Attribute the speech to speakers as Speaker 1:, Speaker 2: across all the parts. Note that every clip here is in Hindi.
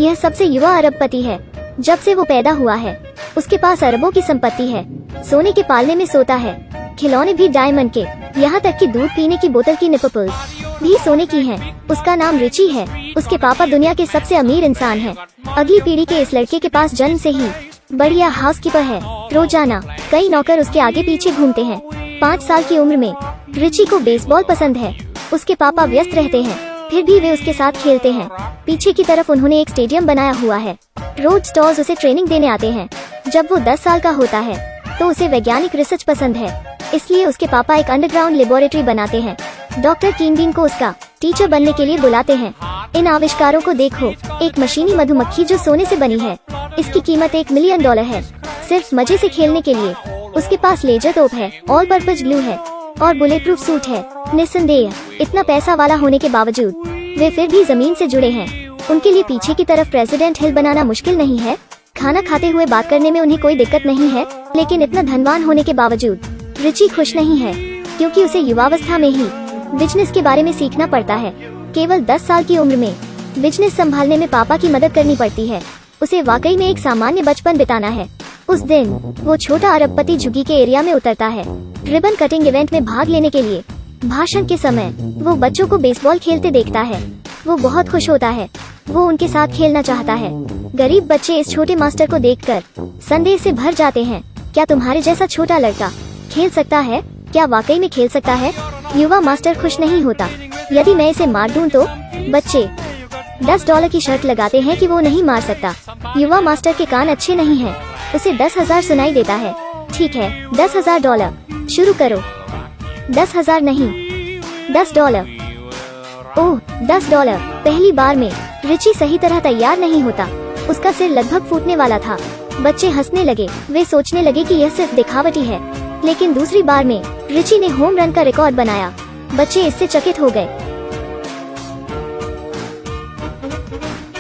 Speaker 1: यह सबसे युवा अरबपति है। जब से वो पैदा हुआ है उसके पास अरबों की संपत्ति है। सोने के पालने में सोता है, खिलौने भी डायमंड के, यहाँ तक कि दूध पीने की बोतल की निपल्स भी सोने की हैं। उसका नाम रिची है। उसके पापा दुनिया के सबसे अमीर इंसान हैं। अगली पीढ़ी के इस लड़के के पास जन्म से ही बढ़िया हाउसकीपर है। रोजाना कई नौकर उसके आगे पीछे घूमते हैं। 5 साल की उम्र में रिची को बेसबॉल पसंद है। उसके पापा व्यस्त रहते हैं, फिर भी वे उसके साथ खेलते हैं। पीछे की तरफ उन्होंने एक स्टेडियम बनाया हुआ है। रोज स्टॉर्स उसे ट्रेनिंग देने आते हैं। जब वो 10 साल का होता है तो उसे वैज्ञानिक रिसर्च पसंद है, इसलिए उसके पापा एक अंडरग्राउंड लेबोरेटरी बनाते हैं। डॉक्टर किंगबिन को उसका टीचर बनने के लिए बुलाते हैं। इन आविष्कारों को देखो, एक मशीनी मधुमक्खी जो सोने से बनी है। इसकी कीमत $1 मिलियन है, सिर्फ मजे से खेलने के लिए। उसके पास लेजर तोप है, ऑल पर्पज ग्लू है और बुलेट प्रूफ सूट है। निस्संदेह इतना पैसा वाला होने के बावजूद वे फिर भी जमीन से जुड़े हैं। उनके लिए पीछे की तरफ प्रेसिडेंट हिल बनाना मुश्किल नहीं है। खाना खाते हुए बात करने में उन्हें कोई दिक्कत नहीं है। लेकिन इतना धनवान होने के बावजूद रिची खुश नहीं है, क्योंकि उसे युवावस्था में ही बिजनेस के बारे में सीखना पड़ता है। केवल 10 साल की उम्र में बिजनेस संभालने में पापा की मदद करनी पड़ती है। उसे वाकई में एक सामान्य बचपन बिताना है। उस दिन वो छोटा अरबपति झुग्गी के एरिया में उतरता है रिबन कटिंग इवेंट में भाग लेने के लिए। भाषण के समय वो बच्चों को बेसबॉल खेलते देखता है। वो बहुत खुश होता है। वो उनके साथ खेलना चाहता है। गरीब बच्चे इस छोटे मास्टर को देखकर संदेह से भर जाते हैं। क्या तुम्हारे जैसा छोटा लड़का खेल सकता है? क्या वाकई में खेल सकता है? युवा मास्टर खुश नहीं होता। यदि मैं इसे मार दूं तो? बच्चे $10 की शर्त लगाते हैं कि वो नहीं मार सकता। युवा मास्टर के कान अच्छे नहीं हैं। उसे 10,000 सुनाई देता है। ठीक है, $10,000 शुरू करो। 10,000 नहीं, $10। ओह, $10। पहली बार में रिची सही तरह तैयार नहीं होता। उसका सिर लगभग फूटने वाला था। बच्चे हंसने लगे। वे सोचने लगे कि यह सिर्फ दिखावटी है। लेकिन दूसरी बार में रिची ने होम रन का रिकॉर्ड बनाया। बच्चे इससे चकित हो गए।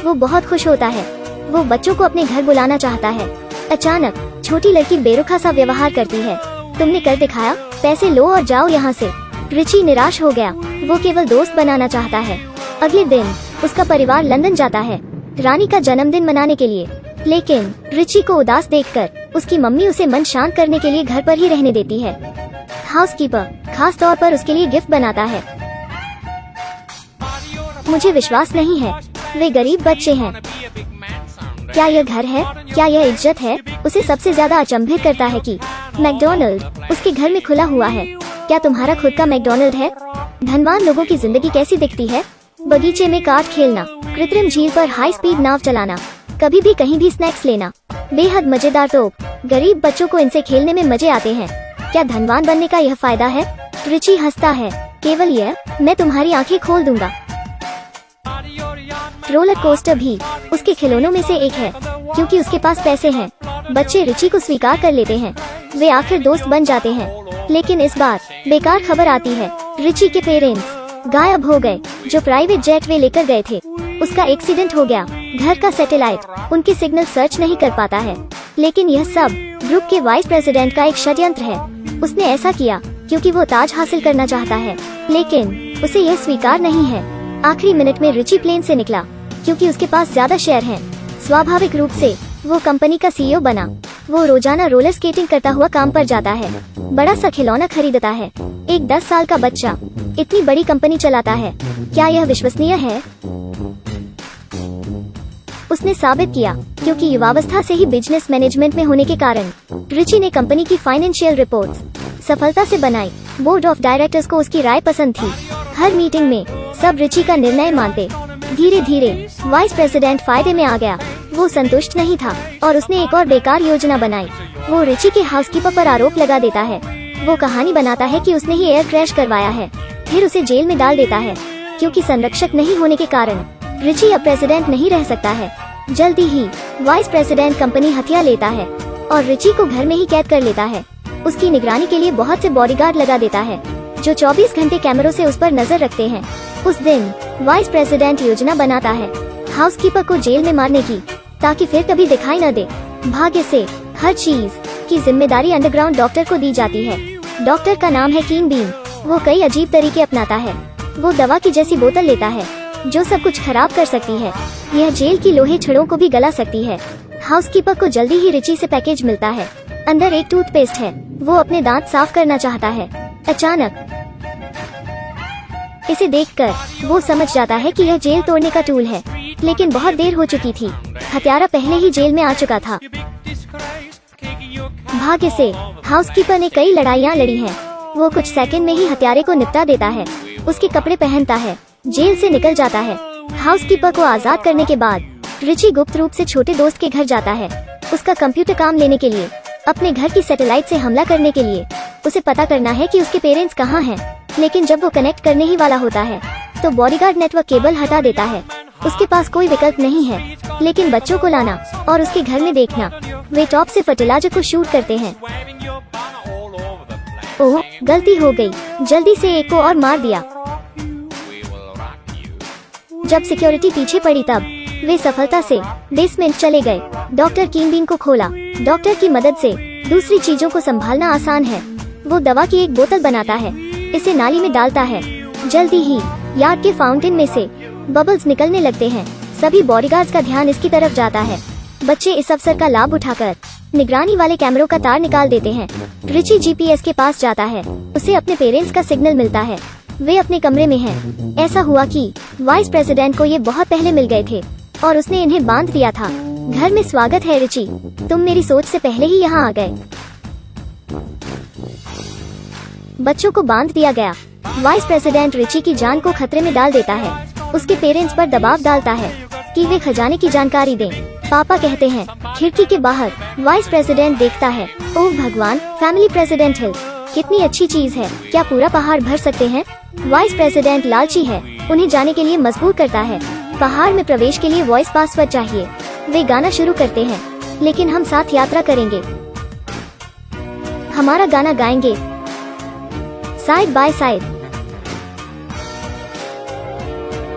Speaker 1: वो बहुत खुश होता है। वो बच्चों को अपने घर बुलाना चाहता है। अचानक छोटी लड़की बेरुखा सा व्यवहार करती है। तुमने कर दिखाया, पैसे लो और जाओ यहाँ से। रिची निराश हो गया। वो केवल दोस्त बनाना चाहता है। अगले दिन उसका परिवार लंदन जाता है रानी का जन्मदिन मनाने के लिए। लेकिन रिची को उदास देखकर उसकी मम्मी उसे मन शांत करने के लिए घर पर ही रहने देती है। हाउसकीपर खास तौर पर उसके लिए गिफ्ट बनाता है। मुझे विश्वास नहीं है, वे गरीब बच्चे हैं। क्या यह घर है? क्या यह इज्जत है? उसे सबसे ज्यादा अचंभित करता है कि मैकडॉनल्ड उसके घर में खुला हुआ है। क्या तुम्हारा खुद का मैकडॉनल्ड है? धनवान लोगों की जिंदगी कैसी दिखती है? बगीचे में कार्ड खेलना, कृत्रिम झील पर हाई स्पीड नाव चलाना, कभी भी कहीं भी स्नैक्स लेना, बेहद मजेदार तोप। गरीब बच्चों को इनसे खेलने में मजे आते हैं। क्या धनवान बनने का यह फायदा है? रिची हंसता है। केवल यह, मैं तुम्हारी आंखें खोल दूंगा। रोलर कोस्टर भी उसके खिलौनों में से एक है, क्योंकि उसके पास पैसे हैं। बच्चे रिची को स्वीकार कर लेते हैं। वे आखिर दोस्त बन जाते हैं। लेकिन इस बार बेकार खबर आती है। रिची के पेरेंट्स गायब हो गए। जो प्राइवेट जेट वे लेकर गए थे, उसका एक्सीडेंट हो गया। घर का सैटेलाइट उनके सिग्नल सर्च नहीं कर पाता है। लेकिन यह सब ग्रुप के वाइस प्रेसिडेंट का एक षड्यंत्र है। उसने ऐसा किया क्योंकि वो ताज हासिल करना चाहता है, लेकिन उसे यह स्वीकार नहीं है। आखिरी मिनट में रिची प्लेन से निकला क्योंकि उसके पास ज्यादा शेयर हैं। स्वाभाविक रूप से वो कंपनी का CEO बना। वो रोजाना रोलर स्केटिंग करता हुआ काम पर जाता है। बड़ा सा खिलौना खरीदता है। एक 10 साल का बच्चा इतनी बड़ी कंपनी चलाता है। क्या यह विश्वसनीय है? उसने साबित किया, क्योंकि युवावस्था से ही बिजनेस मैनेजमेंट में होने के कारण रिची ने कंपनी की फाइनेंशियल रिपोर्ट्स सफलता से बनाई। बोर्ड ऑफ डायरेक्टर्स को उसकी राय पसंद थी। हर मीटिंग में सब रिची का निर्णय मानते। धीरे धीरे वाइस प्रेसिडेंट फायदे में आ गया। वो संतुष्ट नहीं था और उसने एक और बेकार योजना बनाई। वो रिची के हाउसकीपर पर आरोप लगा देता है। वो कहानी बनाता है कि उसने ही एयर क्रैश करवाया है। फिर उसे जेल में डाल देता है, क्योंकि संरक्षक नहीं होने के कारण रिची अब प्रेसिडेंट नहीं रह सकता है। जल्दी ही वाइस प्रेसिडेंट कंपनी हथिया लेता है और रिची को घर में ही कैद कर लेता है। उसकी निगरानी के लिए बहुत से बॉडीगार्ड लगा देता है, जो 24 घंटे कैमरों से उस पर नजर रखते हैं। उस दिन वाइस प्रेसिडेंट योजना बनाता है हाउसकीपर को जेल में मारने की, ताकि फिर कभी दिखाई न दे। भाग्य से हर चीज की जिम्मेदारी अंडरग्राउंड डॉक्टर को दी जाती है। डॉक्टर का नाम है किंगबिन। वो कई अजीब तरीके अपनाता है। वो दवा की जैसी बोतल लेता है जो सब कुछ खराब कर सकती है। यह जेल की लोहे छड़ों को भी गला सकती है। हाउसकीपर को जल्दी ही रिची से पैकेज मिलता है। अंदर एक टूथपेस्ट है। वो अपने दांत साफ करना चाहता है। अचानक इसे देखकर वो समझ जाता है कि यह जेल तोड़ने का टूल है, लेकिन बहुत देर हो चुकी थी। हत्यारा पहले ही जेल में आ चुका था। भाग्य से हाउसकीपर ने कई लड़ाइयाँ लड़ी हैं। वो कुछ सेकंड में ही हत्यारे को निपटा देता है। उसके कपड़े पहनता है, जेल से निकल जाता है। हाउसकीपर को आजाद करने के बाद रिची गुप्त रूप से छोटे दोस्त के घर जाता है। उसका कंप्यूटर काम लेने के लिए, अपने घर की सैटेलाइट से हमला करने के लिए। उसे पता करना है कि उसके पेरेंट्स कहाँ हैं। लेकिन जब वो कनेक्ट करने ही वाला होता है तो बॉडीगार्ड नेटवर्क केबल हटा देता है। उसके पास कोई विकल्प नहीं है लेकिन बच्चों को लाना और उसके घर में देखना। वे टॉप से फर्टिलाइजर को शूट करते हैं। ओह, गलती हो गई। जल्दी से एक को और मार दिया। जब सिक्योरिटी पीछे पड़ी तब वे सफलता से बेसमेंट चले गए। डॉक्टर कीनबीन को खोला। डॉक्टर की मदद से दूसरी चीजों को संभालना आसान है। वो दवा की एक बोतल बनाता है, इसे नाली में डालता है। जल्दी ही यार्ड के फाउंटेन में से बबल्स निकलने लगते हैं। सभी बॉडीगार्ड्स का ध्यान इसकी तरफ जाता है। बच्चे इस अवसर का लाभ उठाकर निगरानी वाले कैमरों का तार निकाल देते हैं। रिची जीपीएस के पास जाता है। उसे अपने पेरेंट्स का सिग्नल मिलता है। वे अपने कमरे में हैं। ऐसा हुआ कि वाइस प्रेसिडेंट को ये बहुत पहले मिल गए थे और उसने इन्हें बांध दिया था। घर में स्वागत है रिची, तुम मेरी सोच से पहले ही यहाँ आ गए। बच्चों को बांध दिया गया। वाइस प्रेसिडेंट रिची की जान को खतरे में डाल देता है। उसके पेरेंट्स पर दबाव डालता है कि वे खजाने की जानकारी दें। पापा कहते हैं। खिड़की के बाहर वाइस प्रेसिडेंट देखता है। ओह भगवान, फैमिली प्रेसिडेंट हिल कितनी अच्छी चीज है। क्या पूरा पहाड़ भर सकते हैं? वाइस प्रेसिडेंट लालची है, उन्हें जाने के लिए मजबूर करता है। पहाड़ में प्रवेश के लिए वॉइस पासवर्ड चाहिए। वे गाना शुरू करते हैं, लेकिन हम साथ यात्रा करेंगे। हमारा गाना गाएंगे साइड बाय साइड।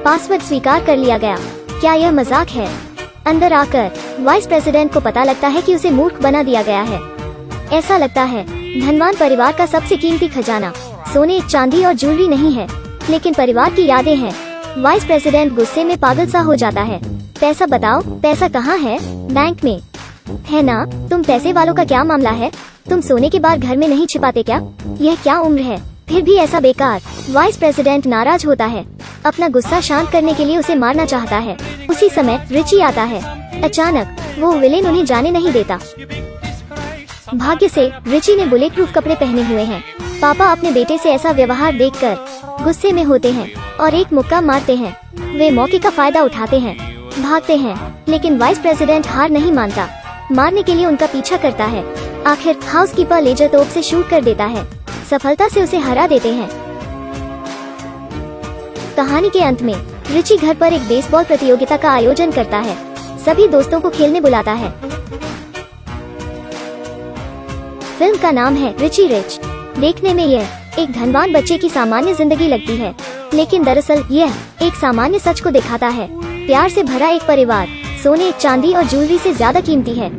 Speaker 1: पासवर्ड स्वीकार कर लिया गया। क्या यह मजाक है? अंदर आकर वाइस प्रेसिडेंट को पता लगता है कि उसे मूर्ख बना दिया गया है। ऐसा लगता है धनवान परिवार का सबसे कीमती खजाना सोने, चांदी और ज्वेलरी नहीं है, लेकिन परिवार की यादें हैं। वाइस प्रेसिडेंट गुस्से में पागल सा हो जाता है। पैसा बताओ, पैसा कहाँ है? बैंक में है ना? तुम पैसे वालों का क्या मामला है? तुम सोने के बाद घर में नहीं छिपाते क्या? यह क्या उम्र है, फिर भी ऐसा बेकार। वाइस प्रेसिडेंट नाराज होता है। अपना गुस्सा शांत करने के लिए उसे मारना चाहता है। उसी समय रिची आता है। अचानक वो विलेन उन्हें जाने नहीं देता। भाग्य से रिची ने बुलेट प्रूफ कपड़े पहने हुए हैं। पापा अपने बेटे से ऐसा व्यवहार देखकर गुस्से में होते हैं और एक मुक्का मारते हैं। वे मौके का फायदा उठाते हैं, भागते हैं, लेकिन वाइस प्रेसिडेंट हार नहीं मानता। मारने के लिए उनका पीछा करता है। आखिर हाउसकीपर लेजर तोप से शूट कर देता है। सफलता से उसे हरा देते हैं। कहानी के अंत में रिची घर पर एक बेसबॉल प्रतियोगिता का आयोजन करता है। सभी दोस्तों को खेलने बुलाता है। फिल्म का नाम है रिची रिच। देखने में यह एक धनवान बच्चे की सामान्य जिंदगी लगती है, लेकिन दरअसल यह एक सामान्य सच को दिखाता है। प्यार से भरा एक परिवार सोने, चांदी और ज्वेलरी से ज्यादा कीमती है।